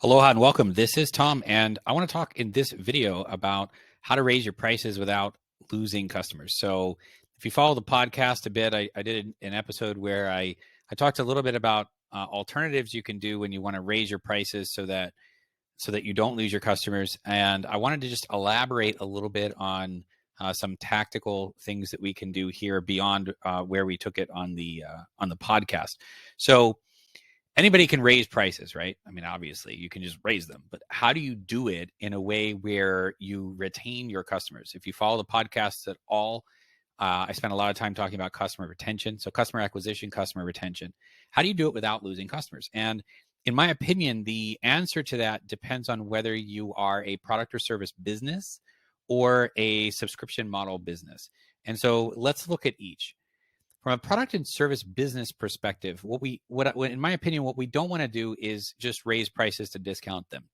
Aloha and welcome. This is Tom, and I want to talk in this video about how to raise your prices without losing customers. So, if you follow the podcast a bit, I did an episode where I talked a little bit about alternatives you can do when you want to raise your prices so that you don't lose your customers. And I wanted to just elaborate a little bit on some tactical things that we can do here beyond where we took it on the podcast. So anybody can raise prices, right? I mean, obviously you can just raise them, but how do you do it in a way where you retain your customers? If you follow the podcasts at all, I spent a lot of time talking about customer retention. So customer acquisition, customer retention. How do you do it without losing customers? And in my opinion, the answer to that depends on whether you are a product or service business or a subscription model business. And so let's look at each. From a product and service business perspective, what in my opinion, what we don't want to do is just raise prices to discount them.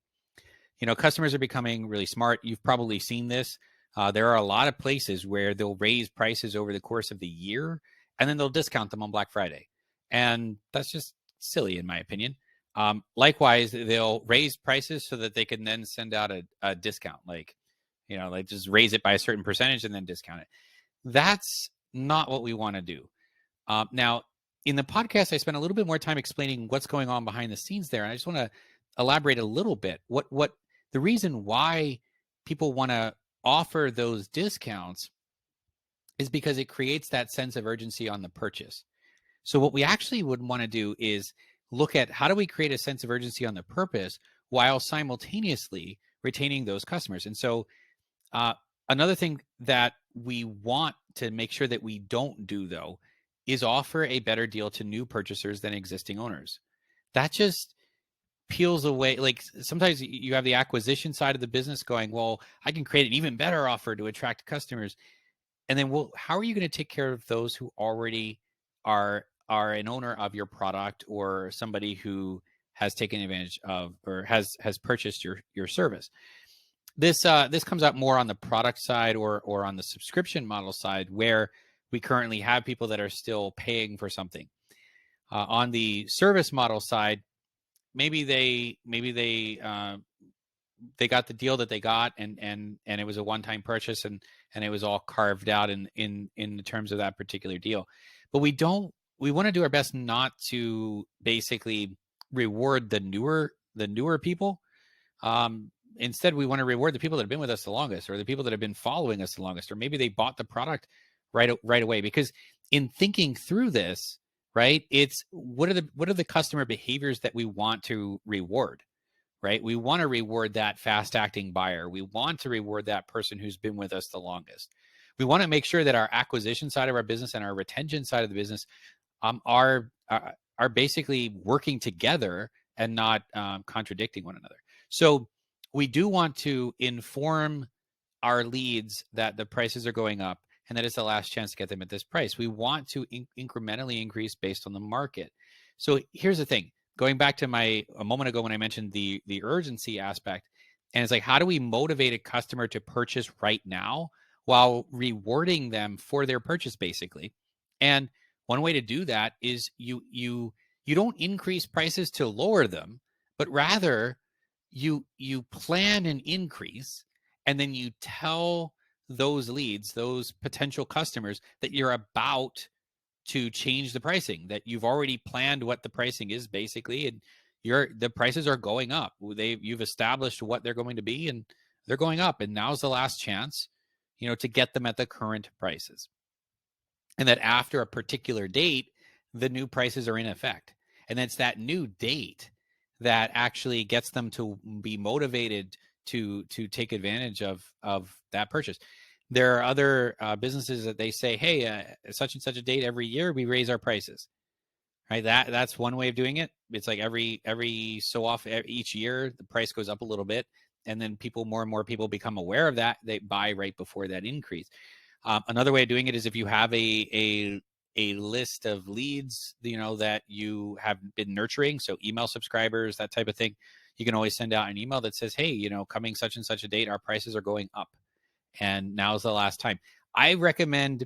You know, customers are becoming really smart. You've probably seen this. There are a lot of places where they'll raise prices over the course of the year, and then they'll discount them on Black Friday. And that's just silly, in my opinion. Likewise, they'll raise prices so that they can then send out a discount, like just raise it by a certain percentage and then discount it. That's not what we want to do. Now, in the podcast, I spent a little bit more time explaining what's going on behind the scenes there, and I just want to elaborate a little bit. What the reason why people want to offer those discounts is because it creates that sense of urgency on the purchase. So what we actually would want to do is look at how do we create a sense of urgency on the purpose while simultaneously retaining those customers. And so another thing that we want to make sure that we don't do, though, is offer a better deal to new purchasers than existing owners. That just peels away. Like sometimes you have the acquisition side of the business going, well, I can create an even better offer to attract customers. And then, well, how are you going to take care of those who already are an owner of your product or somebody who has taken advantage of or has purchased your service? This comes out more on the product side or on the subscription model side, where we currently have people that are still paying for something. On the service model side, maybe they got the deal that they got, and it was a one-time purchase, and it was all carved out in the terms of that particular deal. But we want to do our best not to basically reward the newer people. Instead, we want to reward the people that have been with us the longest, or the people that have been following us the longest, or maybe they bought the product right away. Because in thinking through this, right, it's what are the customer behaviors that we want to reward, right? We want to reward that fast acting buyer. We want to reward that person who's been with us the longest. We want to make sure that our acquisition side of our business and our retention side of the business are basically working together and not contradicting one another. So we do want to inform our leads that the prices are going up and that it's the last chance to get them at this price. We want to incrementally increase based on the market. So here's the thing. Going back to a moment ago when I mentioned the urgency aspect, and it's like, how do we motivate a customer to purchase right now while rewarding them for their purchase, basically? And one way to do that is you don't increase prices to lower them, but rather you plan an increase, and then you tell those leads, those potential customers, that you're about to change the pricing, that you've already planned what the pricing is, basically, and the prices are going up. You've established what they're going to be, and they're going up, and now's the last chance, to get them at the current prices. And that after a particular date, the new prices are in effect. And it's that new date that actually gets them to be motivated to take advantage of that purchase. There are other businesses that they say, hey, such and such a date every year, we raise our prices, right? That's one way of doing it. It's like every so often, each year, the price goes up a little bit, and then more and more people become aware of that. They buy right before that increase. Another way of doing it is if you have a list of leads, that you have been nurturing, so email subscribers, that type of thing, you can always send out an email that says, hey, coming such and such a date, our prices are going up, and now's the last time. I recommend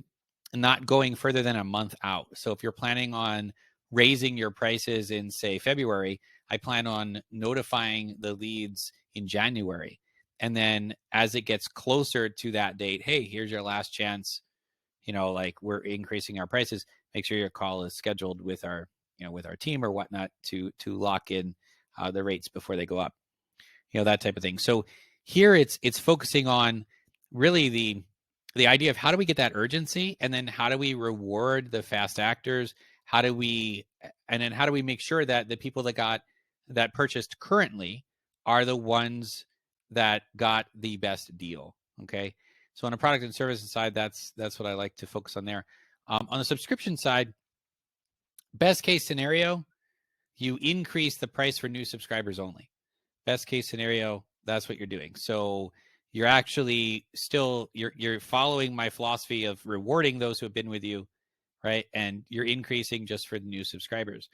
not going further than a month out. So if you're planning on raising your prices in, say, February, I plan on notifying the leads in January. And then as it gets closer to that date, hey, here's your last chance. Like we're increasing our prices. Make sure your call is scheduled with our, with our team or whatnot to lock in the rates before they go up. That type of thing. So here it's focusing on really the idea of how do we get that urgency, and then how do we reward the fast actors? And then how do we make sure that the people that purchased currently are the ones that got the best deal? Okay. So on a product and services side, that's what I like to focus on there. On the subscription side, best case scenario, you increase the price for new subscribers only. Best case scenario, that's what you're doing. So you're actually still you're following my philosophy of rewarding those who have been with you, right? And you're increasing just for the new subscribers.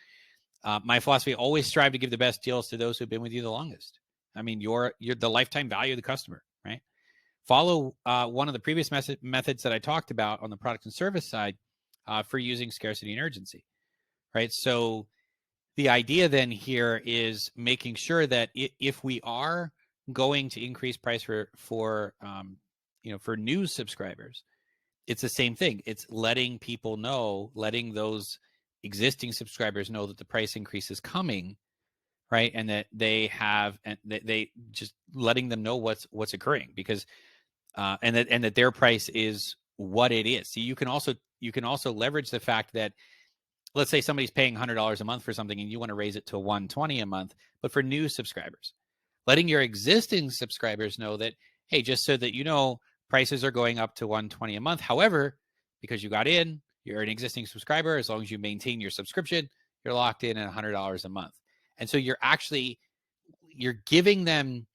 My philosophy: always strive to give the best deals to those who have been with you the longest. I mean, you're the lifetime value of the customer, right? Follow one of the previous methods that I talked about on the product and service side for using scarcity and urgency, right? So the idea then here is making sure that if we are going to increase price for new subscribers, it's the same thing. It's letting people know, letting those existing subscribers know that the price increase is coming, right? And that they just letting them know what's occurring, because and that their price is what it is. So you can also leverage the fact that, let's say somebody's paying $100 a month for something and you want to raise it to $120 a month, but for new subscribers, letting your existing subscribers know that, hey, just so that you know, prices are going up to $120 a month. However, because you got in, you're an existing subscriber, as long as you maintain your subscription, you're locked in at $100 a month. And so you're giving them,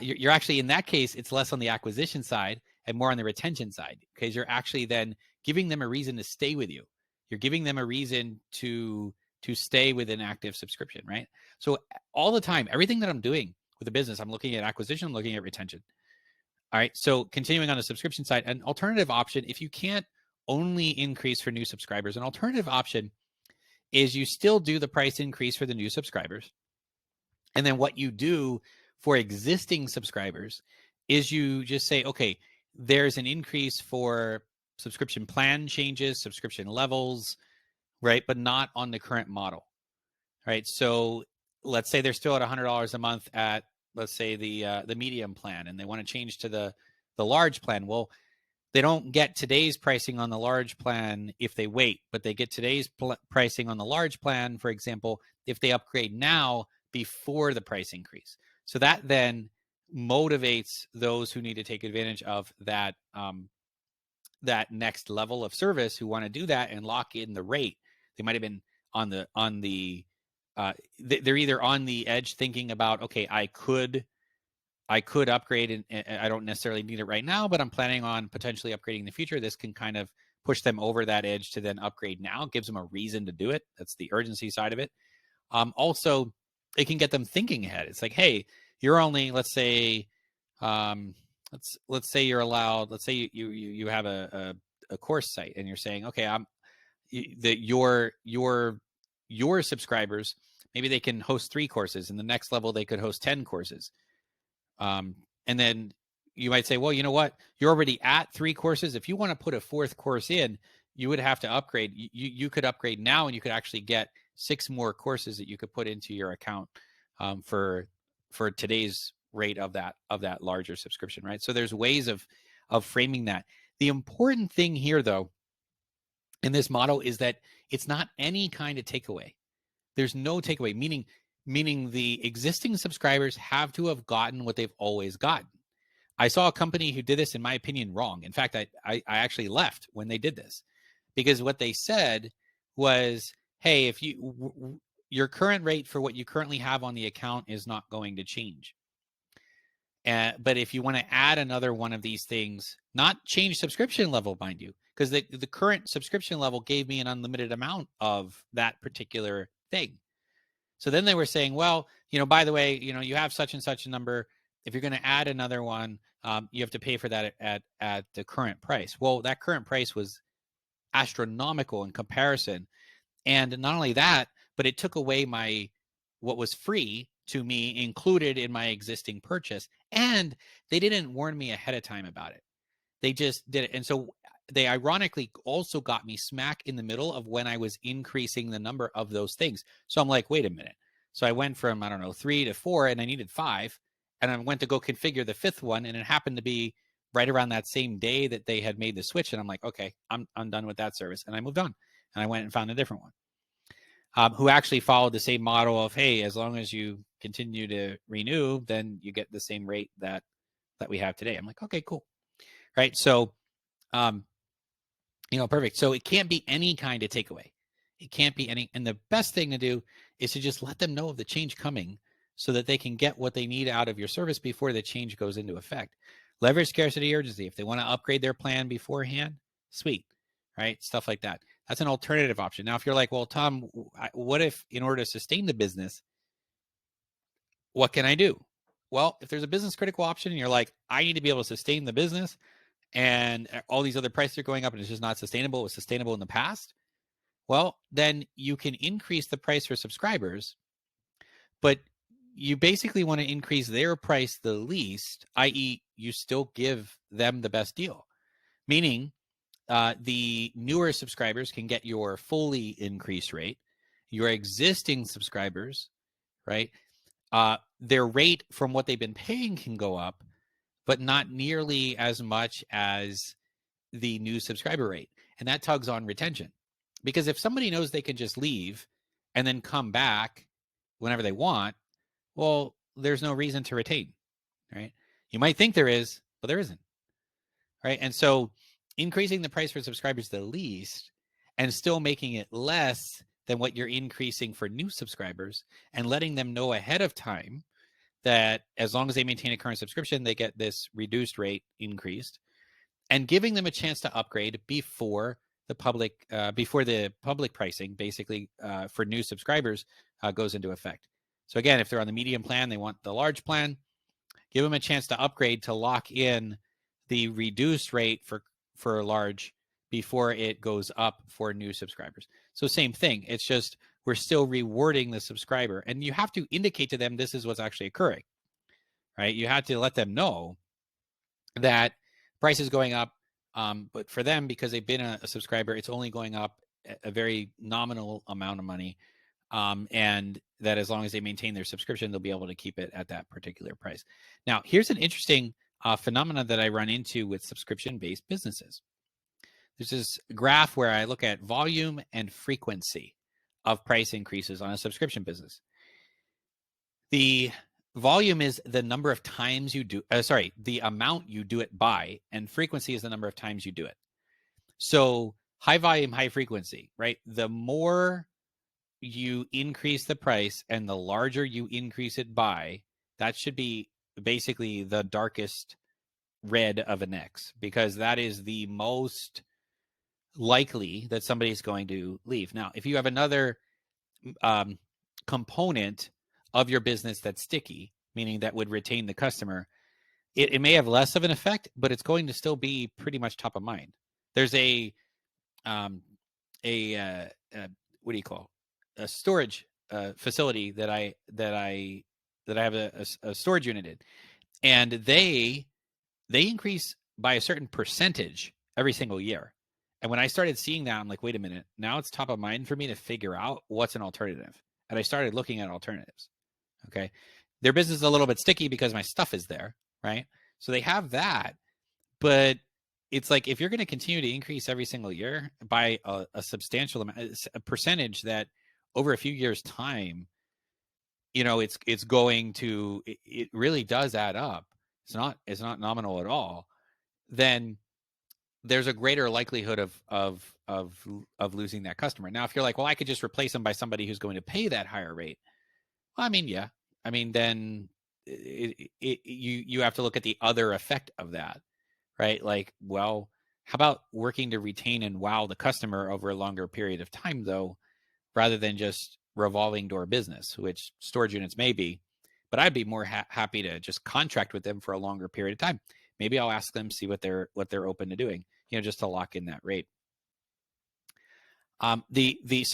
you're actually, in that case, it's less on the acquisition side and more on the retention side, because you're actually then giving them a reason to stay with you. You're giving them a reason to stay with an active subscription, right? So all the time, everything that I'm doing with the business, I'm looking at acquisition, I'm looking at retention. All right. So continuing on the subscription side, an alternative option, if you can't only increase for new subscribers, an alternative option is you still do the price increase for the new subscribers. And then what you do for existing subscribers is you just say, okay, there's an increase for subscription plan changes, subscription levels, right? But not on the current model, right? So let's say they're still at $100 a month at, let's say, the medium plan, and they want to change to the large plan. Well, they don't get today's pricing on the large plan if they wait, but they get today's pricing on the large plan, for example, if they upgrade now before the price increase. So that then motivates those who need to take advantage of that that next level of service, who want to do that and lock in the rate. They might have been on the they're either on the edge thinking about, okay, I could upgrade, and I don't necessarily need it right now, but I'm planning on potentially upgrading in the future. This can kind of push them over that edge to then upgrade now. It gives them a reason to do it. That's the urgency side of it. Also, it can get them thinking ahead. It's like, hey, you're only, let's say, let's say you're allowed. Let's say you have a course site, and you're saying, okay, your subscribers, maybe they can host 3 courses, and the next level they could host 10 courses. And then you might say, well, you know what? You're already at 3 courses. If you want to put a 4th course in, you would have to upgrade. You could upgrade now, and you could actually get 6 more courses that you could put into your account for today's rate of that larger subscription, right? So there's ways of framing that. The important thing here, though, in this model is that it's not any kind of takeaway. There's no takeaway, meaning the existing subscribers have to have gotten what they've always gotten. I saw a company who did this, in my opinion, wrong. In fact, I actually left when they did this, because what they said was, hey, if your current rate for what you currently have on the account is not going to change. But if you want to add another one of these things, not change subscription level, mind you, because the current subscription level gave me an unlimited amount of that particular thing. So then they were saying, well, by the way, you have such and such a number. If you're going to add another one, you have to pay for that at the current price. Well, that current price was astronomical in comparison. And not only that, but it took away my what was free to me included in my existing purchase, and they didn't warn me ahead of time about it. They just did it. And so they ironically also got me smack in the middle of when I was increasing the number of those things. So I'm like, wait a minute. So I went from, I don't know, 3 to 4, and I needed 5. And I went to go configure the 5th one, and it happened to be right around that same day that they had made the switch. And I'm like, okay, I'm done with that service. And I moved on. And I went and found a different one. Who actually followed the same model of, hey, as long as you continue to renew, then you get the same rate that we have today. I'm like, okay, cool. Right. So, perfect. So it can't be any kind of takeaway. It can't be any. And the best thing to do is to just let them know of the change coming so that they can get what they need out of your service before the change goes into effect. Leverage scarcity urgency. If they want to upgrade their plan beforehand, sweet. Right. Stuff like that. That's an alternative option. Now, if you're like, well, Tom, what if in order to sustain the business, what can I do? Well, if there's a business critical option and you're like, I need to be able to sustain the business and all these other prices are going up and it's just not sustainable, it was sustainable in the past, well, then you can increase the price for subscribers, but you basically want to increase their price the least, i.e., you still give them the best deal, meaning the newer subscribers can get your fully increased rate. Your existing subscribers, right, their rate from what they've been paying can go up, but not nearly as much as the new subscriber rate. And that tugs on retention. Because if somebody knows they can just leave and then come back whenever they want, well, there's no reason to retain, right? You might think there is, but there isn't, right? And so increasing the price for subscribers the least and still making it less than what you're increasing for new subscribers and letting them know ahead of time that as long as they maintain a current subscription, they get this reduced rate increased, and giving them a chance to upgrade before the public pricing, basically for new subscribers, goes into effect. So again, if they're on the medium plan, they want the large plan, give them a chance to upgrade to lock in the reduced rate for large before it goes up for new subscribers. So same thing. It's just we're still rewarding the subscriber, and you have to indicate to them this is what's actually occurring, right? You have to let them know that price is going up, but for them, because they've been a subscriber, it's only going up a very nominal amount of money, and that as long as they maintain their subscription, they'll be able to keep it at that particular price. Now, here's an interesting phenomenon that I run into with subscription-based businesses. There's this graph where I look at volume and frequency of price increases on a subscription business. The volume is the number of times you do, the amount you do it by, and frequency is the number of times you do it. So high volume, high frequency, right? The more you increase the price and the larger you increase it by, that should be basically the darkest red of an X, because that is the most likely that somebody's going to leave. Now, if you have another component of your business that's sticky, meaning that would retain the customer, it may have less of an effect, but it's going to still be pretty much top of mind. There's a what do you call a storage facility that I have a storage unit in, and they increase by a certain percentage every single year. And when I started seeing that, I'm like, wait a minute, now it's top of mind for me to figure out what's an alternative. And I started looking at alternatives. Okay. Their business is a little bit sticky because my stuff is there, right? So they have that, but it's like, if you're going to continue to increase every single year by a substantial amount, a percentage that over a few years' time, it's going to, it really does add up. It's not nominal at all. Then there's a greater likelihood of losing that customer. Now, if you're like, well, I could just replace them by somebody who's going to pay that higher rate. Well, I mean, yeah. I mean, then you have to look at the other effect of that, right? Like, well, how about working to retain and wow the customer over a longer period of time, though, rather than just revolving door business, which storage units may be. But I'd be more happy to just contract with them for a longer period of time. Maybe I'll ask them, see what they're open to doing, just to lock in that rate. So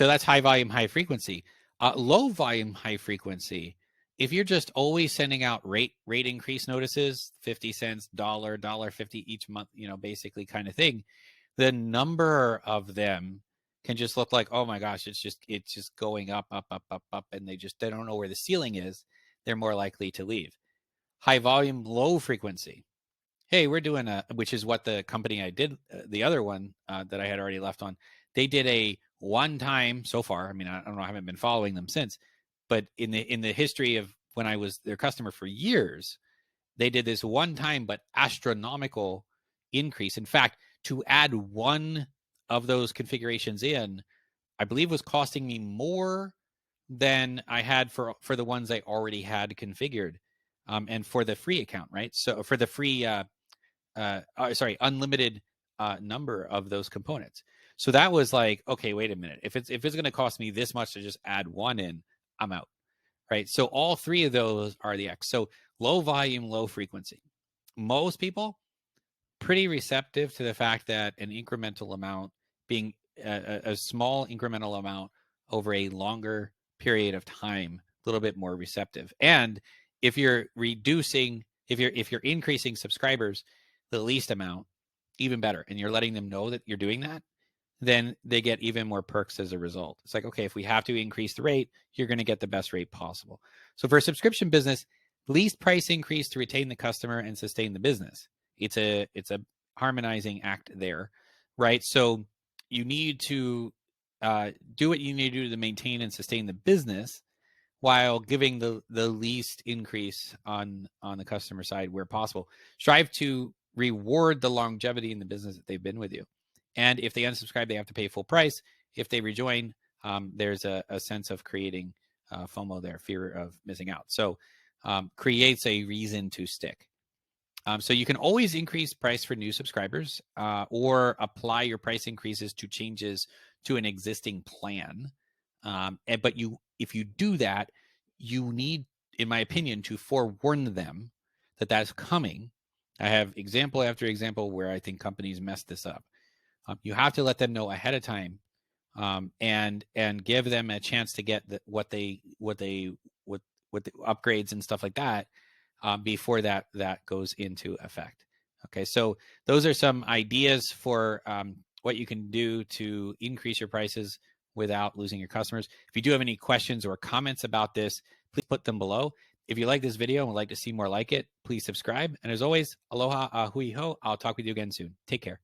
that's high volume, high frequency. Low volume, high frequency. If you're just always sending out rate increase notices, 50 cents, dollar 50 each month, basically kind of thing, the number of them can just look like, oh my gosh, it's just going up, and they don't know where the ceiling is. They're more likely to leave. High volume, low frequency. Hey, we're doing which is what the company I did, the other one that I had already left on, they did a one time so far. I mean, I don't know, I haven't been following them since, but in the history of when I was their customer for years, they did this one time but astronomical increase. In fact, to add one of those configurations in, I believe was costing me more than I had for the ones I already had configured, and for the free account, right? So for the free unlimited number of those components. So that was like, okay, wait a minute. If it's going to cost me this much to just add one in, I'm out, right? So all three of those are the X. So low volume, low frequency. Most people pretty receptive to the fact that an incremental amount being a small incremental amount over a longer period of time, a little bit more receptive. And if you're reducing, if you're increasing subscribers the least amount, even better, and you're letting them know that you're doing that, then they get even more perks as a result. It's like, okay, if we have to increase the rate, you're going to get the best rate possible. So for a subscription business, least price increase to retain the customer and sustain the business. It's a harmonizing act there, right? So you need to do what you need to do to maintain and sustain the business while giving the least increase on the customer side where possible. Strive to reward the longevity in the business that they've been with you. And if they unsubscribe, they have to pay full price. If they rejoin, there's a sense of creating FOMO there, fear of missing out. So creates a reason to stick. So you can always increase price for new subscribers or apply your price increases to changes to an existing plan. But if you do that, you need, in my opinion, to forewarn them that that's coming. I have example after example where I think companies mess this up. You have to let them know ahead of time, and give them a chance to get what the upgrades and stuff like that before that goes into effect. Okay, so those are some ideas for what you can do to increase your prices without losing your customers. If you do have any questions or comments about this, please put them below. If you like this video and would like to see more like it, please subscribe. And as always, aloha, hui ho. I'll talk with you again soon. Take care.